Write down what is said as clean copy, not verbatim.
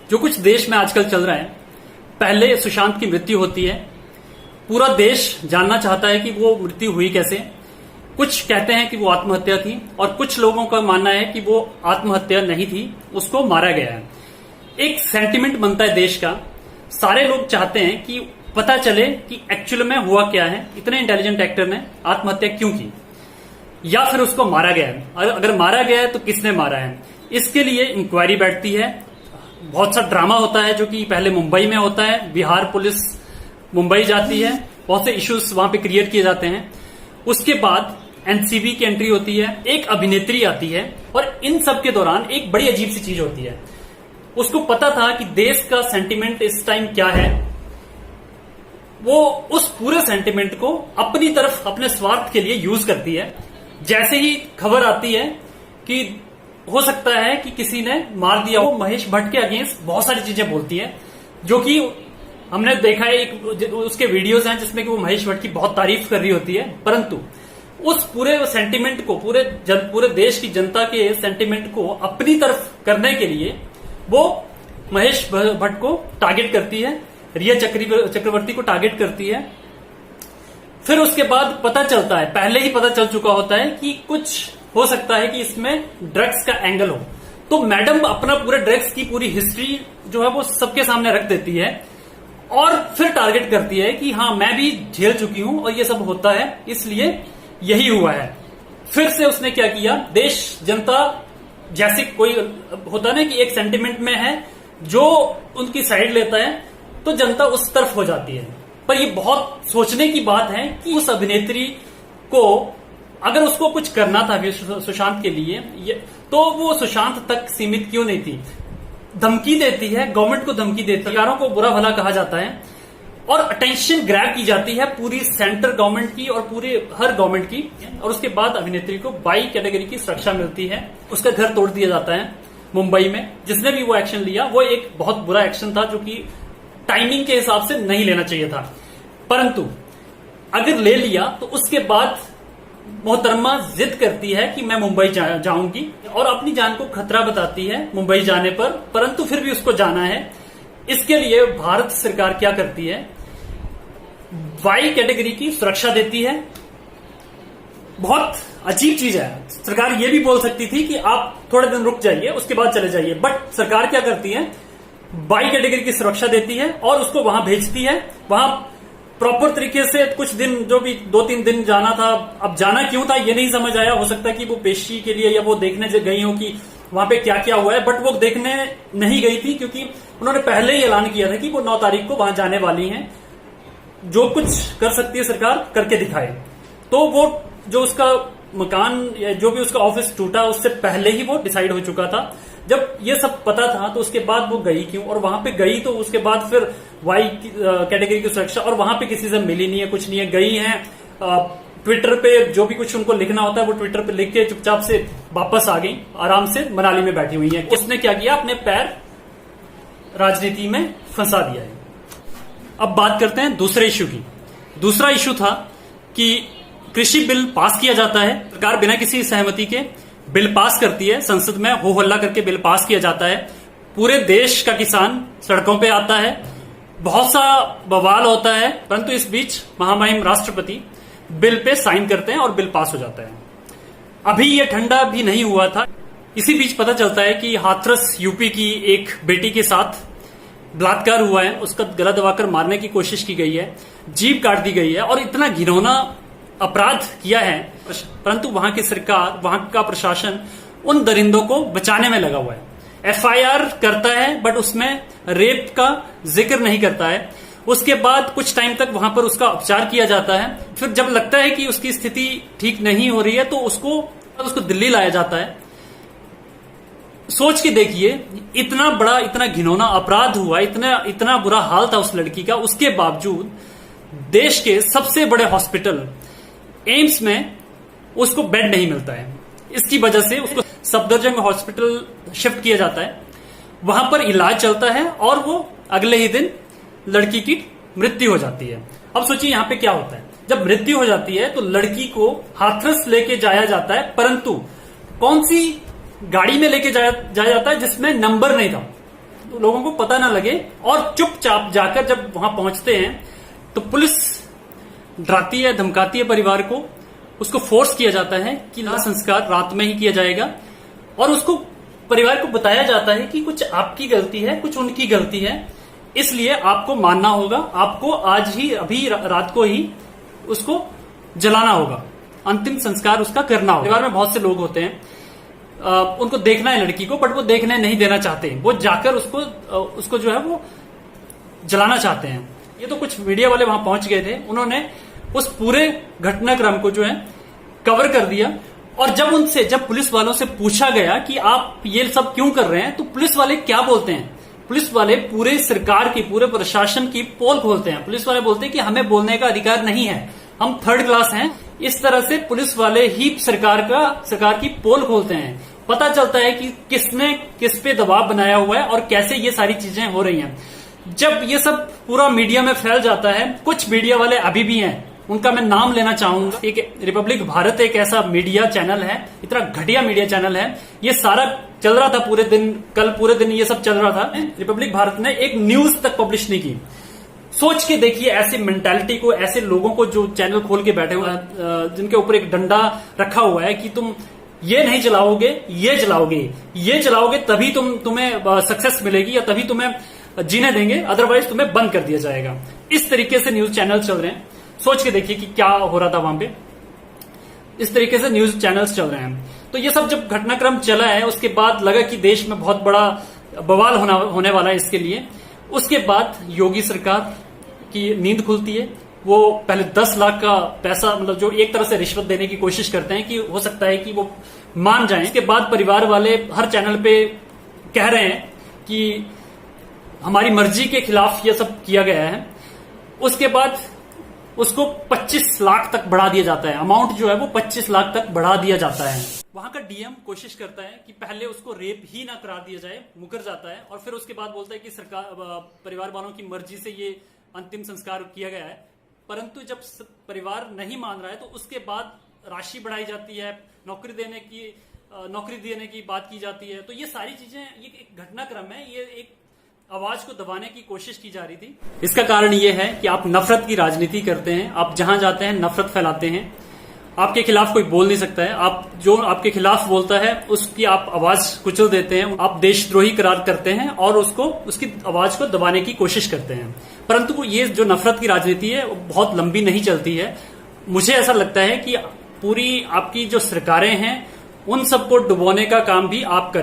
जो कुछ देश में आजकल चल रहा है, पहले सुशांत की मृत्यु होती है, पूरा देश जानना चाहता है कि वो मृत्यु हुई कैसे। कुछ कहते हैं कि वो आत्महत्या थी और कुछ लोगों का मानना है कि वो आत्महत्या नहीं थी, उसको मारा गया है। एक सेंटिमेंट बनता है देश का, सारे लोग चाहते हैं कि पता चले कि एक्चुअल में हुआ क्या है, इतने इंटेलिजेंट एक्टर ने आत्महत्या क्यों की, या फिर उसको मारा गया है, और अगर मारा गया है तो किसने मारा है। इसके लिए इंक्वायरी बैठती है, बहुत सा ड्रामा होता है जो कि पहले मुंबई में होता है, बिहार पुलिस मुंबई जाती है, बहुत से इश्यूज वहां पे क्रिएट किए जाते हैं। उसके बाद एनसीबी की एंट्री होती है, एक अभिनेत्री आती है, और इन सब के दौरान एक बड़ी अजीब सी चीज होती है। उसको पता था कि देश का सेंटिमेंट इस टाइम क्या है, वो उस पूरे सेंटिमेंट को अपनी तरफ, अपने स्वार्थ के लिए यूज करती है। जैसे ही खबर आती है कि हो सकता है कि किसी ने मार दिया, वो महेश भट्ट के अगेंस्ट बहुत सारी चीजें बोलती है, जो कि हमने देखा है, एक उसके वीडियोस हैं जिसमें कि वो महेश भट्ट की बहुत तारीफ कर रही होती है। परंतु उस पूरे सेंटिमेंट को, पूरे देश की जनता के सेंटिमेंट को अपनी तरफ करने के लिए वो महेश भट्ट को टारगेट करती है, रिया चक्रवर्ती को टारगेट करती है। फिर उसके बाद पता चलता है, पहले ही पता चल चुका होता है कि कुछ हो सकता है कि इसमें ड्रग्स का एंगल हो, तो मैडम अपना पूरे ड्रग्स की पूरी हिस्ट्री जो है वो सबके सामने रख देती है और फिर टारगेट करती है कि हाँ, मैं भी झेल चुकी हूं और ये सब होता है, इसलिए यही हुआ है। फिर से उसने क्या किया, देश जनता जैसे कोई होता ना कि एक सेंटिमेंट में है, जो उनकी साइड लेता है तो जनता उस तरफ हो जाती है। पर ये बहुत सोचने की बात है कि उस अभिनेत्री को अगर उसको कुछ करना था सुशांत के लिए, तो वो सुशांत तक सीमित क्यों नहीं थी। धमकी देती है, गवर्नमेंट को धमकी देती है, सरकारों को बुरा भला कहा जाता है और अटेंशन ग्रैब की जाती है पूरी सेंट्रल गवर्नमेंट की और पूरी हर गवर्नमेंट की। और उसके बाद अभिनेत्री को 22 कैटेगरी की सुरक्षा मिलती है, उसका घर तोड़ दिया जाता है मुंबई में। जिसने भी वो एक्शन लिया वो एक बहुत बुरा एक्शन था, जो कि टाइमिंग के हिसाब से नहीं लेना चाहिए था, परंतु अगर ले लिया तो उसके बाद मोहतरमा जिद करती है कि मैं मुंबई जाऊंगी और अपनी जान को खतरा बताती है मुंबई जाने पर, परंतु फिर भी उसको जाना है। इसके लिए भारत सरकार क्या करती है, वाई कैटेगरी की सुरक्षा देती है। बहुत अजीब चीज है, सरकार ये भी बोल सकती थी कि आप थोड़े दिन रुक जाइए, उसके बाद चले जाइए, बट सरकार क्या करती है, वाई कैटेगरी की सुरक्षा देती है और उसको वहां भेजती है। वहां प्रॉपर तरीके से कुछ दिन, जो भी 2-3 दिन जाना था, अब जाना क्यों था ये नहीं समझ आया। हो सकता है कि वो पेशी के लिए या वो देखने गई हो कि वहां पे क्या क्या हुआ है, बट वो देखने नहीं गई थी क्योंकि उन्होंने पहले ही ऐलान किया था कि वो 9 तारीख को वहां जाने वाली हैं। जो कुछ कर सकती है सरकार करके दिखाए। तो वो जो उसका मकान या जो भी उसका ऑफिस टूटा, उससे पहले ही वो डिसाइड हो चुका था। जब ये सब पता था तो उसके बाद वो गई क्यों, और वहां पे गई तो उसके बाद फिर वाई कैटेगरी की सुरक्षा, और वहां पे किसी से मिली नहीं है, कुछ नहीं है। गई है ट्विटर पे जो भी कुछ उनको लिखना होता है वो ट्विटर पे लिख के चुपचाप से वापस आ गई, आराम से मनाली में बैठी हुई है। उसने क्या किया, अपने पैर राजनीति में फंसा दिया है। अब बात करते हैं दूसरे इश्यू की। दूसरा इश्यू था कि कृषि बिल पास किया जाता है, सरकार बिना किसी सहमति के बिल पास करती है, संसद में हो हल्ला करके बिल पास किया जाता है, पूरे देश का किसान सड़कों पे आता है, बहुत सा बवाल होता है, परंतु इस बीच महामहिम राष्ट्रपति बिल पे साइन करते हैं और बिल पास हो जाता है। अभी ये ठंडा भी नहीं हुआ था, इसी बीच पता चलता है कि हाथरस यूपी की एक बेटी के साथ बलात्कार हुआ है, उसका गला दबाकर मारने की कोशिश की गई है, जीभ काट दी गई है, और इतना घिनौना अपराध किया है, परंतु वहां की सरकार, वहां का प्रशासन उन दरिंदों को बचाने में लगा हुआ है। एफआईआर करता है बट उसमें रेप का जिक्र नहीं करता है। उसके बाद कुछ टाइम तक वहां पर उसका उपचार किया जाता है, फिर जब लगता है कि उसकी स्थिति ठीक नहीं हो रही है तो उसको दिल्ली लाया जाता है। सोच के देखिए, इतना बड़ा, इतना घिनौना अपराध हुआ, इतना बुरा हाल था उस लड़की का, उसके बावजूद देश के सबसे बड़े हॉस्पिटल एम्स में उसको बेड नहीं मिलता है। इसकी वजह से उसको सफदरजंग हॉस्पिटल शिफ्ट किया जाता है, वहां पर इलाज चलता है और वो अगले ही दिन लड़की की मृत्यु हो जाती है। अब सोचिए यहां पे क्या होता है, जब मृत्यु हो जाती है तो लड़की को हाथरस लेके जाया जाता है, परंतु कौन सी गाड़ी में लेके जाया जाता है जिसमें नंबर नहीं था। लोगों को पता ना लगे और चुपचाप जाकर जब वहां पहुंचते हैं तो पुलिस डराती है, धमकाती है परिवार को, उसको फोर्स किया जाता है कि लाश संस्कार रात में ही किया जाएगा और उसको परिवार को बताया जाता है कि कुछ आपकी गलती है, कुछ उनकी गलती है, इसलिए आपको मानना होगा, आपको आज ही अभी रात को ही उसको जलाना होगा, अंतिम संस्कार उसका करना होगा। परिवार में बहुत से लोग होते हैं, उनको देखना है लड़की को, बट वो देखने नहीं देना चाहते, वो जाकर उसको जो है वो जलाना चाहते हैं। ये तो कुछ मीडिया वाले वहां पहुंच गए थे, उन्होंने उस पूरे घटनाक्रम को जो है कवर कर दिया। और जब पुलिस वालों से पूछा गया कि आप ये सब क्यों कर रहे हैं, तो पुलिस वाले क्या बोलते हैं, पुलिस वाले पूरे सरकार की, पूरे प्रशासन की पोल खोलते हैं। पुलिस वाले बोलते हैं कि हमें बोलने का अधिकार नहीं है, हम थर्ड क्लास हैं। इस तरह से पुलिस वाले ही सरकार की पोल खोलते हैं। पता चलता है कि किसने किस पे दबाव बनाया हुआ है और कैसे ये सारी चीजें हो रही हैं। जब ये सब पूरा मीडिया में फैल जाता है, कुछ मीडिया वाले अभी भी हैं, उनका मैं नाम लेना चाहूंगा। एक रिपब्लिक भारत एक ऐसा मीडिया चैनल है, इतना घटिया मीडिया चैनल है, ये सारा चल रहा था पूरे दिन, कल पूरे दिन ये सब चल रहा था। रिपब्लिक भारत ने एक न्यूज तक पब्लिश नहीं की। सोच के देखिए ऐसी मेंटालिटी को, ऐसे लोगों को जो चैनल खोल के बैठे हुए हैं, जिनके ऊपर एक डंडा रखा हुआ है कि तुम ये नहीं चलाओगे, ये चलाओगे तभी तुम्हें सक्सेस मिलेगी या तभी तुम्हें जीने देंगे, अदरवाइज तुम्हें बंद कर दिया जाएगा। इस तरीके से न्यूज चैनल चल रहे हैं। सोच के देखिए कि क्या हो रहा था वहां पे। इस तरीके से न्यूज चैनल्स चल रहे हैं। तो ये सब जब घटनाक्रम चला है, उसके बाद लगा कि देश में बहुत बड़ा बवाल होने वाला है इसके लिए। उसके बाद योगी सरकार की नींद खुलती है। वो पहले 10 लाख का पैसा, मतलब जो एक तरह से रिश्वत देने की कोशिश करते हैं कि हो सकता है कि वो मान जाएं। इसके बाद परिवार वाले हर चैनल पे कह रहे हैं कि हमारी मर्जी के खिलाफ ये सब किया गया है। उसके बाद उसको 25 लाख तक बढ़ा दिया जाता है, अमाउंट जो है वो 25 लाख तक बढ़ा दिया जाता है। वहां का डीएम कोशिश करता है कि पहले उसको रेप ही ना करार दिया जाए, मुकर जाता है, और फिर उसके बाद बोलता है कि सरकार, परिवार वालों की मर्जी से ये अंतिम संस्कार किया गया है। परंतु जब परिवार नहीं मान रहा है तो उसके बाद राशि बढ़ाई जाती है, नौकरी देने की बात की जाती है। तो ये सारी चीजें, ये एक घटनाक्रम है, ये एक आवाज को दबाने की कोशिश की जा रही थी। इसका कारण ये है कि आप नफरत की राजनीति करते हैं, आप जहां जाते हैं नफरत फैलाते हैं। आपके खिलाफ कोई बोल नहीं सकता है, आप जो आपके खिलाफ बोलता है उसकी आप आवाज कुचल देते हैं, आप देशद्रोही करार करते हैं और उसकी आवाज को दबाने की कोशिश करते हैं। परंतु ये जो नफरत की राजनीति है वो बहुत लंबी नहीं चलती है। मुझे ऐसा लगता है कि पूरी आपकी जो सरकारें हैं उन सबको डुबोने का काम भी आप करें।